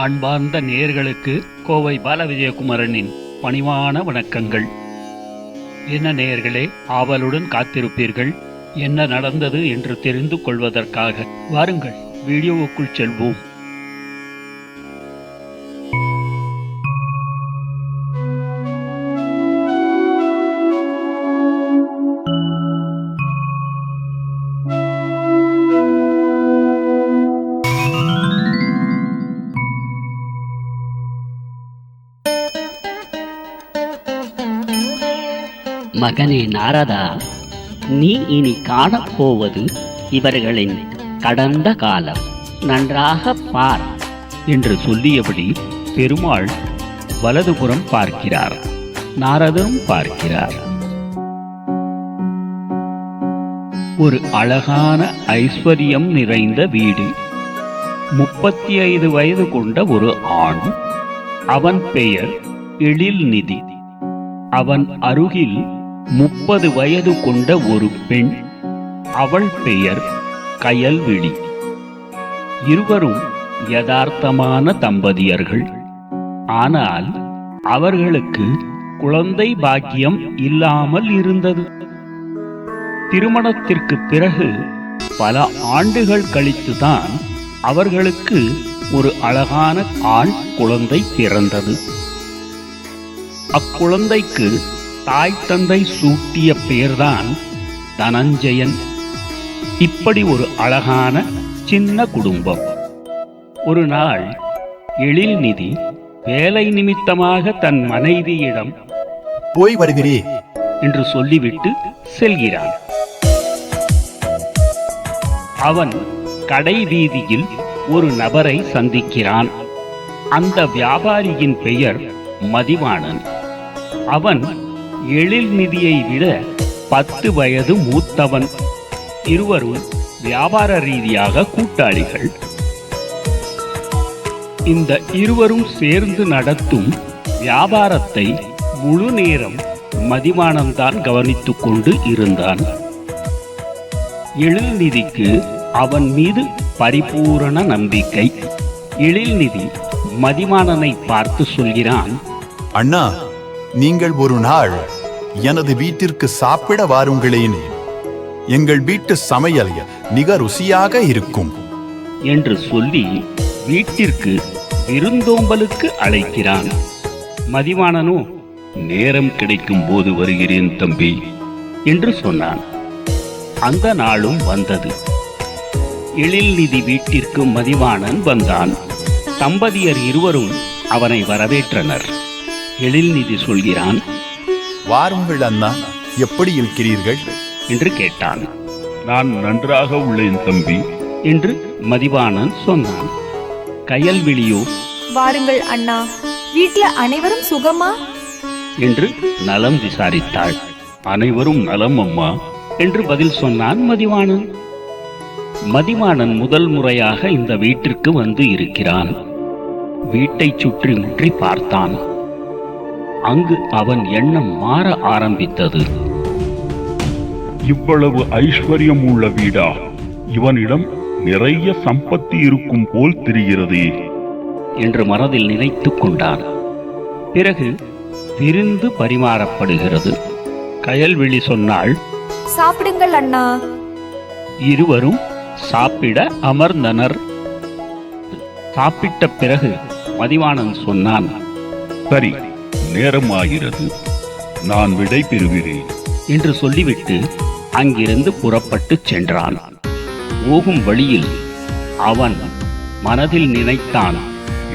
அன்பார்ந்த நேயர்களுக்கு கோவை பாலவிஜயகுமாரனின் பணிவான வணக்கங்கள். என்ன நேயர்களே, ஆவலுடன் காத்திருப்பீர்கள் என்ன நடந்தது என்று தெரிந்து கொள்வதற்காக. வாருங்கள், வீடியோவுக்குள் செல்வோம். மகனே நாரதா, நீ இனி காணப்போவது இவர்களின் கடந்த காலம். நன்றாக பார் என்று சொல்லியபடி பெருமாள் வலதுபுறம் பார்க்கிறார். நாரதரும் பார்க்கிறார். ஒரு அழகான ஐஸ்வர்யம் நிறைந்த வீடு. 35 வயது கொண்ட ஒரு ஆண். அவன் பெயர் எழில்நிதி. அவன் அருகில் 30 வயது கொண்ட ஒரு பெண். அவள் பெயர் கயல்விழி. இருவரும் யதார்த்தமான தம்பதியர்கள். ஆனால் அவர்களுக்கு குழந்தை பாக்கியம் இல்லாமல் இருந்தது. திருமணத்திற்கு பிறகு பல ஆண்டுகள் கழித்துதான் அவர்களுக்கு ஒரு அழகான ஆண் குழந்தை பிறந்தது. அக்குழந்தைக்கு தாய் தந்தை சூட்டிய பெயர்தான் தனஞ்சயன். இப்படி ஒரு அழகான சின்ன குடும்பம். ஒரு நாள் எழில்நிதி வேலை நிமித்தமாக தன் மனைவியிடம் போய் வருகிறேன் என்று சொல்லிவிட்டு செல்கிறான். அவன் கடை வீதியில் ஒரு நபரை சந்திக்கிறான். அந்த வியாபாரியின் பெயர் மதிவாணன். அவன் எழில்நிதியை விட 10 வயது மூத்தவன். இருவரும் வியாபார ரீதியாக கூட்டாளிகள். இந்த இருவரும் சேர்ந்து நடத்தும் வியாபாரத்தை முழு நேரம் மதிவாணன்தான் கவனித்துக் கொண்டு இருந்தான். எழில்நிதிக்கு அவன் மீது பரிபூரண நம்பிக்கை. எழில்நிதி மதிவாணனை பார்த்து சொல்கிறான், அண்ணா, நீங்கள் ஒரு நாள் எனது வீட்டிற்கு சாப்பிட வாருங்களேன். எங்கள் வீட்டு சமையல் மிக ருசியாக இருக்கும் என்று சொல்லி வீட்டிற்கு விருந்தோம்பலுக்கு அழைக்கிறான். மதிவாணனோ நேரம் கிடைக்கும் போது வருகிறேன் தம்பி என்று சொன்னான். அந்த நாளும் வந்தது. எழில்நிதி வீட்டிற்கு மதிவாணன் வந்தான். தம்பதியர் இருவரும் அவனை வரவேற்றனர். எழில்நிதி சொல்கிறான், வாருங்கள் அண்ணா, எப்படி இருக்கிறீர்கள் என்று கேட்டான். நான் நன்றாக உள்ளேன் தம்பி என்று மதிவாணன் சொன்னான். கயல்விழியோ, வாருங்கள் அண்ணா, வீட்ல அனைவரும் சுகமா என்று நலம் விசாரித்தாள். அனைவரும் நலம் அம்மா என்று பதில் சொன்னான் மதிவாணன். மதிவாணன் முதல் முறையாக இந்த வீட்டிற்கு வந்து இருக்கிறான். வீட்டை சுற்றி முற்றி பார்த்தான். அங்கு அவன் எண்ணம் மாற ஆரம்பித்தது. இவ்வளவு ஐஸ்வர்யம் உள்ள வீடா? இவனிடம் நிறைய சம்பத்தி இருக்கும் போல் தெரிகிறதே என்று மனதில் நினைத்துக் கொண்டான். பிறகு விருந்து பரிமாறப்படுகிறது. கயல்விழி சொன்னாள், சாப்பிடுங்கள் அண்ணா. இருவரும் சாப்பிட அமர்ந்தனர். சாப்பிட்ட பிறகு மதிவாணன் சொன்னான், சரி, நேரம் ஆகிறது, நான் விடை பெறுகிறேன் என்று சொல்லிவிட்டு அங்கிருந்து புறப்பட்டு சென்றான். போகும் வழியில் அவன் மனதில் நினைத்தான்,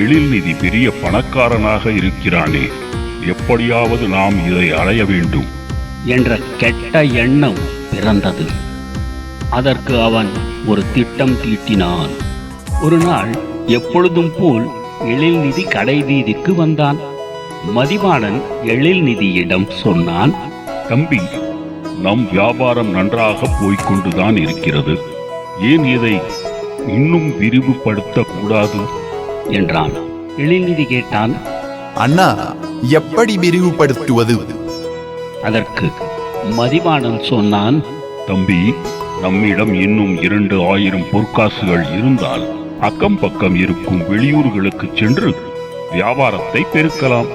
எழில்நிதி பெரிய பணக்காரனாக இருக்கிறானே, எப்படியாவது நாம் இதை அடைய வேண்டும் என்ற கெட்ட எண்ணம் பிறந்தது. அதற்கு அவன் ஒரு திட்டம் தீட்டினான். ஒரு நாள் எப்பொழுதும் போல் எழில்நிதி கடை வீதிக்கு வந்தான். மதிவாணன் எழில்நிதியிடம் சொன்னான், தம்பி, நம் வியாபாரம் நன்றாக போய்கொண்டுதான் இருக்கிறது. ஏன் இதை இன்னும் விரிவுபடுத்த கூடாது என்றான். எழில்நிதி கேட்டான், அண்ணா, எப்படி விரிவுபடுத்துவது? அதற்கு மதிவாணன் சொன்னான், தம்பி, நம்மிடம் இன்னும் 2000 பொற்காசுகள் இருந்தால் அக்கம் பக்கம் இருக்கும் வெளியூர்களுக்கு சென்று வியாபாரத்தை பெருக்கலாம்.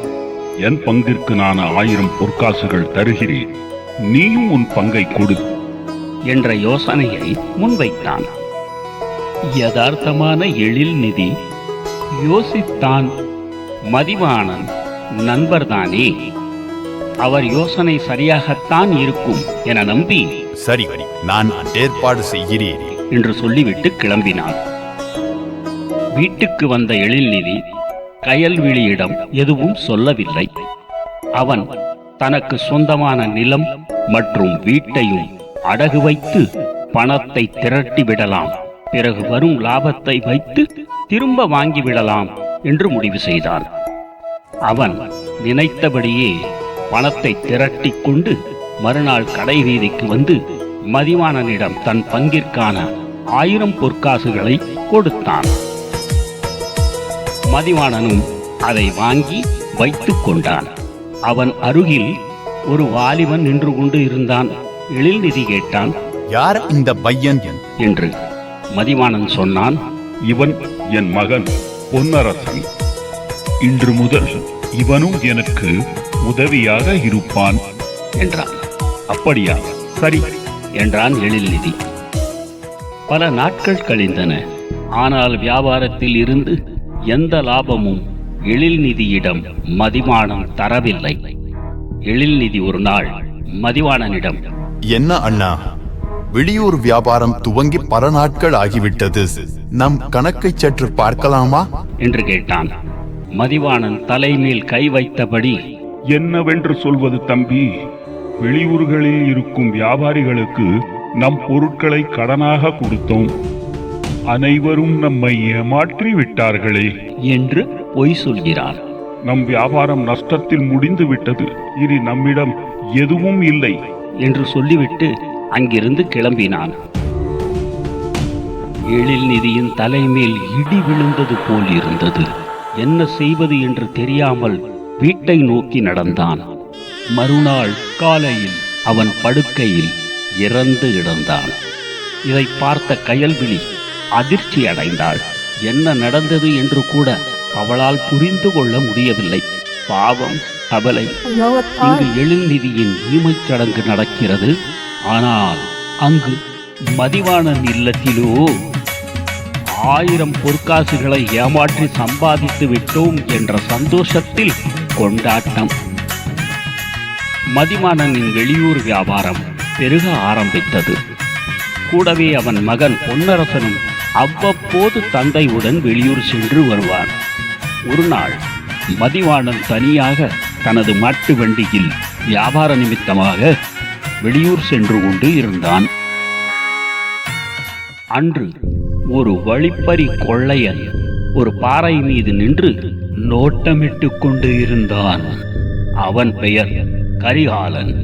என் பங்கிற்கு நான் 1000 பொற்காசுகள் தருகிறேன், நீயும் உன் பங்கை கொடு என்ற யோசனையை முன்வைத்தான். யதார்த்தமான எழில்நிதி யோசித்தான். மதிவாணன் நண்பர்தானே, அவர் யோசனை சரியாகத்தான் இருக்கும் என நம்பி சரி, நான் ஏற்பாடு செய்கிறேன் என்று சொல்லிவிட்டு கிளம்பினான். வீட்டுக்கு வந்த எழில்நிதி கயல்விழியிடம் எதுவும் சொல்லவில்லை. அவன் தனக்கு சொந்தமான நிலம் மற்றும் வீட்டையும் அடகு வைத்து பணத்தை திரட்டி விடலாம், பிறகு வரும் லாபத்தை வைத்து திரும்ப வாங்கிவிடலாம் என்று முடிவு செய்தான். அவன் நினைத்தபடியே பணத்தை திரட்டி கொண்டு மறுநாள் கடை வீதிக்கு வந்து மதிவாணனிடம் தன் பங்கிற்கான 1000 பொற்காசுகளை கொடுத்தான். மதிவாணனும் அதை வாங்கி வைத்துக் கொண்டான். அவன் அருகில் ஒரு வாலிபன் நின்று கொண்டு இருந்தான். எழில்நிதி கேட்டான், யார் இந்த பையன் என்று. மதிவாணன் சொன்னான், இவன் என் மகன் பொன்னரசன். இன்று முதல் இவனும் எனக்கு உதவியாக இருப்பான் என்றான். அப்படியா? சரி என்றான் எழில்நிதி. பல நாட்கள் கழிந்தன. ஆனால் வியாபாரத்தில் இருந்து எந்த லாபமும் எழில்நிதியிடம் மதிவாணன் தரவில்லை. எழில்நிதி ஒரு நாள் மதிவாணனிடம், என்ன அண்ணா, வெளியூர் வியாபாரம் துவங்கி பல நாட்கள் ஆகிவிட்டது, நம் கணக்கை சற்று பார்க்கலாமா என்று கேட்டான். மதிவாணன் தலைமேல் கை வைத்தபடி, என்னவென்று சொல்வது தம்பி? வெளியூர்களில் இருக்கும் வியாபாரிகளுக்கு நம் பொருட்களை கடனாக கொடுத்தோம், அனைவரும் நம்மை ஏமாற்றி விட்டார்களே என்று பொய் சொல்கிறார். நம் வியாபாரம் நஷ்டத்தில் முடிந்து விட்டது, இனி நம்மிடம் எதுவும் இல்லை என்று சொல்லிவிட்டு அங்கிருந்து கிளம்பினான். எழில்நிதியின் தலைமேல் இடி விழுந்தது போல் இருந்தது. என்ன செய்வது என்று தெரியாமல் வீட்டை நோக்கி நடந்தான். மறுநாள் காலையில் அவன் படுக்கையில் இறந்து கிடந்தான். இதை பார்த்த கயல்விழி அதிர்ச்சி அடைந்தாள். என்ன நடந்தது என்று கூட அவளால் புரிந்து கொள்ள முடியவில்லை. பாவம் அவளை. இங்கு எழில்நிதியின் ஈமைச் சடங்கு நடக்கிறது. ஆனால் அங்கு மதிவாணன் இல்லத்திலோ 1000 பொற்காசுகளை ஏமாற்றி சம்பாதித்து விட்டோம் என்ற சந்தோஷத்தில் கொண்டாட்டம். மதிவாணனின் வெளியூர் வியாபாரம் பெருக ஆரம்பித்தது. கூடவே அவன் மகன் பொன்னரசனும் அவ்வப்போது தந்தையுடன் வெளியூர் சென்று வருவான். ஒரு நாள் மதிவாணன் தனியாக தனது மாட்டு வண்டியில் வியாபார நிமித்தமாக வெளியூர் சென்று கொண்டு இருந்தான். அன்று ஒரு வழிப்பறி கொள்ளையன் ஒரு பாறை மீது நின்று நோட்டமிட்டு கொண்டு இருந்தான். அவன் பெயர் கரிகாலன்.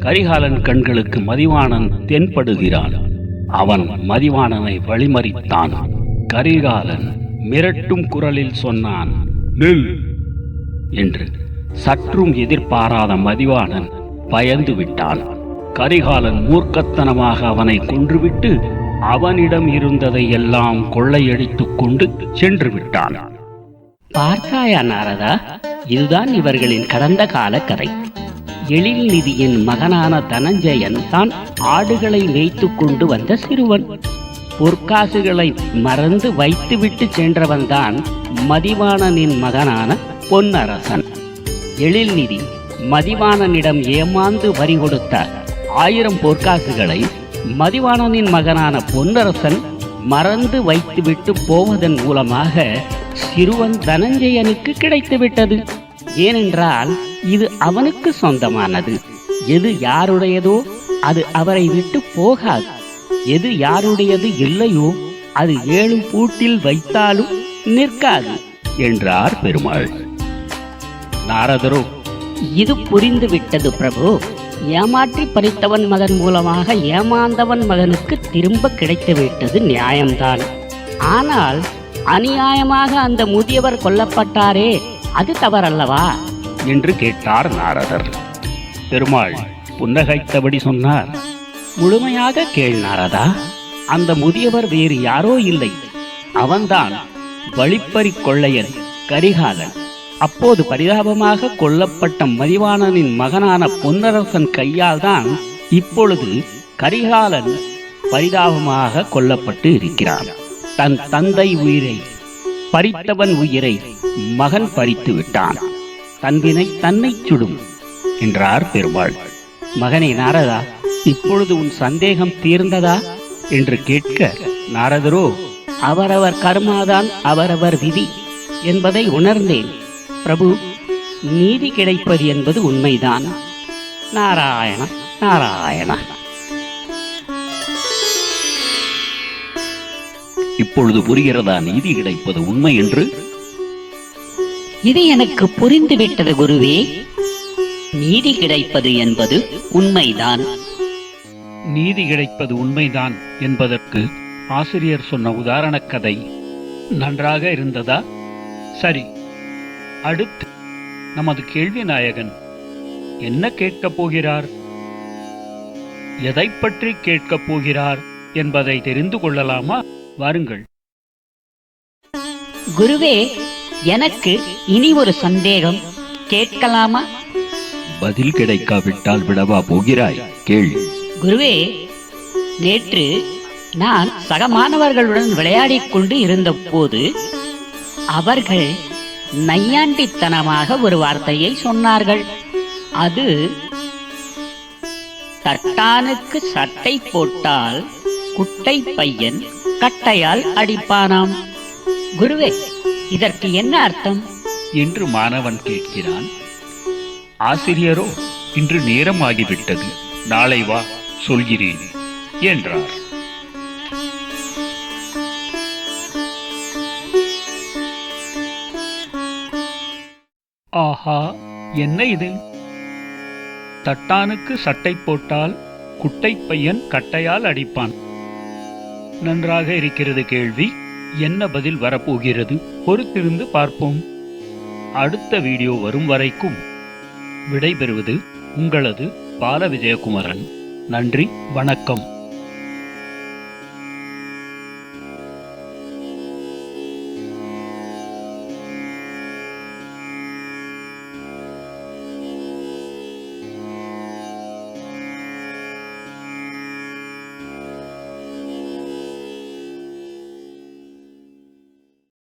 கரிகாலன் கண்களுக்கு மதிவாணன் தென்படுகிறான். அவன் மதிவாணனை வழிமறித்தான். கரிகாலன் மிரட்டும் குரலில் சொன்னான், நெல் என்று. சற்றும் எதிர்பாராத மதிவாணன் பயந்து விட்டான். கரிகாலன் மூர்க்கத்தனமாக அவனை கொன்றுவிட்டு அவனிடம் இருந்ததை எல்லாம் கொள்ளையடித்துக் கொண்டு சென்று விட்டான். பார்த்தாயா நாரதா, இதுதான் இவர்களின் கடந்த கால கதை. எழில்நிதியின் மகனான தனஞ்சயன் தான் ஆடுகளை மேய்த்து கொண்டு வந்த சிறுவன். பொற்காசுகளை மறந்து வைத்துவிட்டு சென்றவன்தான் மதிவாணனின் மகனான பொன்னரசன். எழில்நிதி மதிவாணனிடம் ஏமாந்து வரி கொடுத்த 1000 பொற்காசுகளை மதிவாணனின் மகனான பொன்னரசன் மறந்து வைத்துவிட்டு போவதன் மூலமாக சிறுவன் தனஞ்சயனுக்கு கிடைத்துவிட்டது. ஏனென்றால் இது அவனுக்கு சொந்தமானது. எது யாருடையதோ அது அவரை விட்டு போகாது. எது யாருடையது இல்லையோ அது 7 பூட்டில் வைத்தாலும் நிற்காது என்றார் பெருமாள். நாரதரோ, இது புரிந்து விட்டது பிரபு. ஏமாற்றி பறித்தவன் மகன் மூலமாக ஏமாந்தவன் மகனுக்கு திரும்ப கிடைத்துவிட்டது நியாயம்தான். ஆனால் அநியாயமாக அந்த முதியவர் கொல்லப்பட்டாரே, அது தவறல்லவா என்று கேட்டார் நாரதர். பெருமாள் புன்னகைத்தபடி சொன்னார், முழுமையாக கேள் நாரதா. அந்த முதியவர் வேறு யாரோ இல்லை, அவன்தான் வழிப்பறி கொள்ளையன் கரிகாலன். அப்போது பரிதாபமாக கொல்லப்பட்ட மதிவாணனின் மகனான பொன்னரசன் கையால் தான் இப்பொழுது கரிகாலன் பரிதாபமாக கொல்லப்பட்டு இருக்கிறான். தன் தந்தை உயிரை பறித்தவன் உயிரை மகன் பறித்து விட்டான். தன்வினை தன்னை சுடும் என்றார் பெருமாள். மகனே நாரதா, இப்பொழுது உன் சந்தேகம் தீர்ந்ததா என்று கேட்க, நாரதரோ, அவரவர் கர்மாதான் அவரவர் விதி என்பதை உணர்ந்தேன் பிரபு. நீதி கிடைப்பது என்பது உண்மைதான். நாராயண நாராயண. இப்பொழுது புரிகிறதா நீதி கிடைப்பது உண்மை என்று? இது எனக்கு புரிந்துவிட்டது குருவே. நீதி கிடைப்பது என்பது உண்மைதான். நீதி கிடைப்பது உண்மைதான் என்பதற்கு ஆசிரியர் சொன்ன உதாரண கதை நன்றாக இருந்ததா? சரி, அடுத்து நமது கேள்வி நாயகன் என்ன கேட்கப் போகிறார், எதை பற்றி கேட்கப் போகிறார் என்பதை தெரிந்து கொள்ளலாமா? வாருங்கள். குருவே, எனக்கு இனி ஒரு சந்தேகம் கேட்கலாமா? பதில் கிடைக்காவிட்டால் விடவா போகிறாய்? கேள். குருவே, நேற்று நான் சக மாணவர்களுடன் விளையாடிக் கொண்டு இருந்த போது அவர்கள் நையாண்டித்தனமாக ஒரு வார்த்தையை சொன்னார்கள். அது, தட்டானுக்கு சட்டை போட்டால் குட்டை பையன் கட்டையால் அடிப்பானாம். குருவே, இதற்கு என்ன அர்த்தம் என்று மாணவன் கேட்கிறான். ஆசிரியரோ, இன்று நேரமாகிவிட்டது, நாளை வா சொல்கிறேன் என்றார். ஆஹா, என்ன இது? தட்டானுக்கு சட்டை போட்டால் குட்டை பையன் கட்டையால் அடிப்பான். நன்றாக இருக்கிறது கேள்வி. என்ன பதில் வரப்போகிறது? பொறுத்திருந்து பார்ப்போம். அடுத்த வீடியோ வரும் வரைக்கும் விடைபெறுவது உங்களது பால விஜயகுமரன். நன்றி, வணக்கம்.